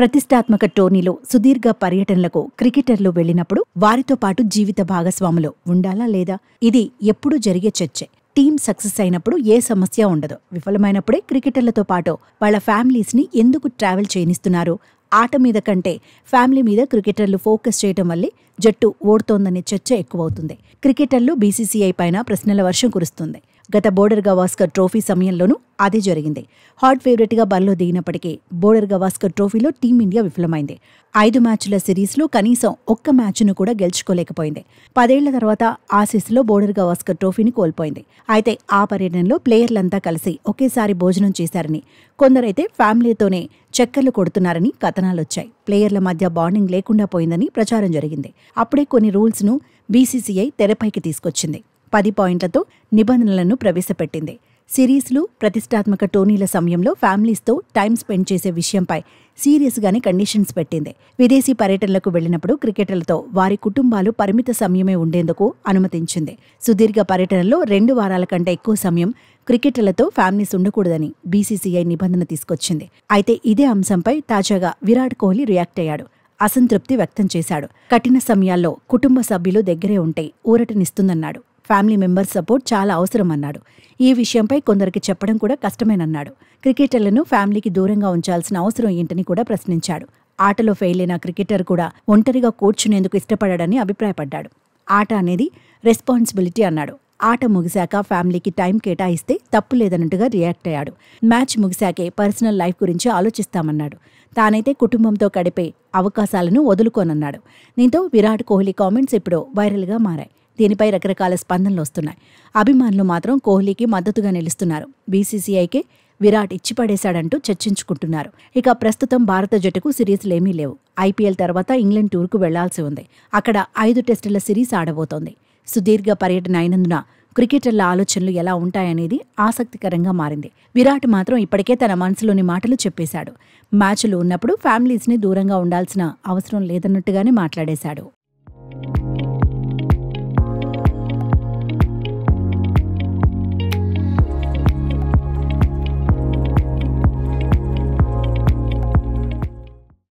ప్రతిష్టాత్మక టోర్నీలో సుదీర్ఘ పర్యటనలకు క్రికెటర్లు వెళ్లినప్పుడు వారితో పాటు జీవిత భాగస్వాములు ఉండాలా లేదా? ఇది ఎప్పుడూ జరిగే చర్చే. టీం సక్సెస్ అయినప్పుడు ఏ సమస్య ఉండదు. విఫలమైనప్పుడే క్రికెటర్లతో పాటు వాళ్ల ఫ్యామిలీస్ని ఎందుకు ట్రావెల్ చేయనిస్తున్నారు? ఆట మీద కంటే ఫ్యామిలీ మీద క్రికెటర్లు ఫోకస్ చేయటం వల్లే జట్టు ఓడుతోందనే చర్చ ఎక్కువవుతుంది. క్రికెటర్లు బీసీసీఐ పైన ప్రశ్నల వర్షం కురుస్తుంది. గత బోర్డర్ గవాస్కర్ ట్రోఫీ సమయంలోనూ అదే జరిగింది. హాట్ ఫేవరెట్గా బరిలో దిగినప్పటికీ బోర్డర్ గవాస్కర్ ట్రోఫీలో టీమిండియా విఫలమైంది. 5 మ్యాచ్ల సిరీస్లో కనీసం ఒక్క మ్యాచ్ను కూడా గెలుచుకోలేకపోయింది. 10 ఏళ్ల తర్వాత ఆసీస్లో బోర్డర్ గవాస్కర్ ట్రోఫీని కోల్పోయింది. అయితే ఆ పర్యటనలో ప్లేయర్లంతా కలిసి ఒకేసారి భోజనం చేశారని, కొందరైతే ఫ్యామిలీతోనే చక్కర్లు కొడుతున్నారని కథనాలొచ్చాయి. ప్లేయర్ల మధ్య బాండింగ్ లేకుండా పోయిందని ప్రచారం జరిగింది. అప్పుడే కొన్ని రూల్స్ను బీసీసీఐ తెరపైకి తీసుకొచ్చింది. 10 పాయింట్లతో నిబంధనలను ప్రవేశపెట్టింది. సిరీస్లు, ప్రతిష్టాత్మక టోర్నీల సమయంలో ఫ్యామిలీస్తో టైం స్పెండ్ చేసే విషయంపై సీరియస్గానే కండిషన్స్ పెట్టింది. విదేశీ పర్యటనలకు వెళ్లినప్పుడు క్రికెటర్లతో వారి కుటుంబాలు పరిమిత సమయమే ఉండేందుకు అనుమతించింది. సుదీర్ఘ పర్యటనలో 2 వారాల కంటే ఎక్కువ సమయం క్రికెటర్లతో ఫ్యామిలీస్ ఉండకూడదని బీసీసీఐ నిబంధన తీసుకొచ్చింది. అయితే ఇదే అంశంపై తాజాగా విరాట్ కోహ్లీ రియాక్ట్ అయ్యాడు. అసంతృప్తి వ్యక్తం చేశాడు. కఠిన సమయాల్లో కుటుంబ సభ్యులు దగ్గరే ఉంటే ఊరటనిస్తుందన్నాడు. ఫ్యామిలీ మెంబర్స్ సపోర్ట్ చాలా అవసరమన్నాడు. ఈ విషయంపై కొందరికి చెప్పడం కూడా కష్టమేనన్నాడు. క్రికెటర్లను ఫ్యామిలీకి దూరంగా ఉంచాల్సిన అవసరం ఏంటని కూడా ప్రశ్నించాడు. ఆటలో ఫెయిల్ అయిన క్రికెటర్ కూడా ఒంటరిగా కూర్చునేందుకు ఇష్టపడాడని అభిప్రాయపడ్డాడు. ఆట అనేది రెస్పాన్సిబిలిటీ అన్నాడు. ఆట ముగిశాక ఫ్యామిలీకి టైం కేటాయిస్తే తప్పు లేదన్నట్టుగా రియాక్ట్ అయ్యాడు. మ్యాచ్ ముగిశాకే పర్సనల్ లైఫ్ గురించి ఆలోచిస్తామన్నాడు. తానైతే కుటుంబంతో గడిపే అవకాశాలను వదులుకోనన్నాడు. దీంతో విరాట్ కోహ్లీ కామెంట్స్ ఇప్పుడు వైరల్గా మారాయి. దీనిపై రకరకాల స్పందనలు వస్తున్నాయి. అభిమానులు మాత్రం కోహ్లీకి మద్దతుగా నిలుస్తున్నారు. బీసీసీఐకే విరాట్ ఇచ్చిపడేశాడంటూ చర్చించుకుంటున్నారు. ఇక ప్రస్తుతం భారత జట్టుకు సిరీస్లేమీ లేవు. ఐపీఎల్ తర్వాత ఇంగ్లాండ్ టూర్కు వెళ్లాల్సి ఉంది. అక్కడ 5 టెస్టుల సిరీస్ ఆడబోతోంది. సుదీర్ఘ పర్యటన అయినందున క్రికెటర్ల ఆలోచనలు ఎలా ఉంటాయనేది ఆసక్తికరంగా మారింది. విరాట్ మాత్రం ఇప్పటికే తన మనసులోని మాటలు చెప్పేశాడు. మ్యాచ్లు ఉన్నప్పుడు ఫ్యామిలీస్ని దూరంగా ఉండాల్సిన అవసరం లేదన్నట్టుగానే మాట్లాడేశాడు.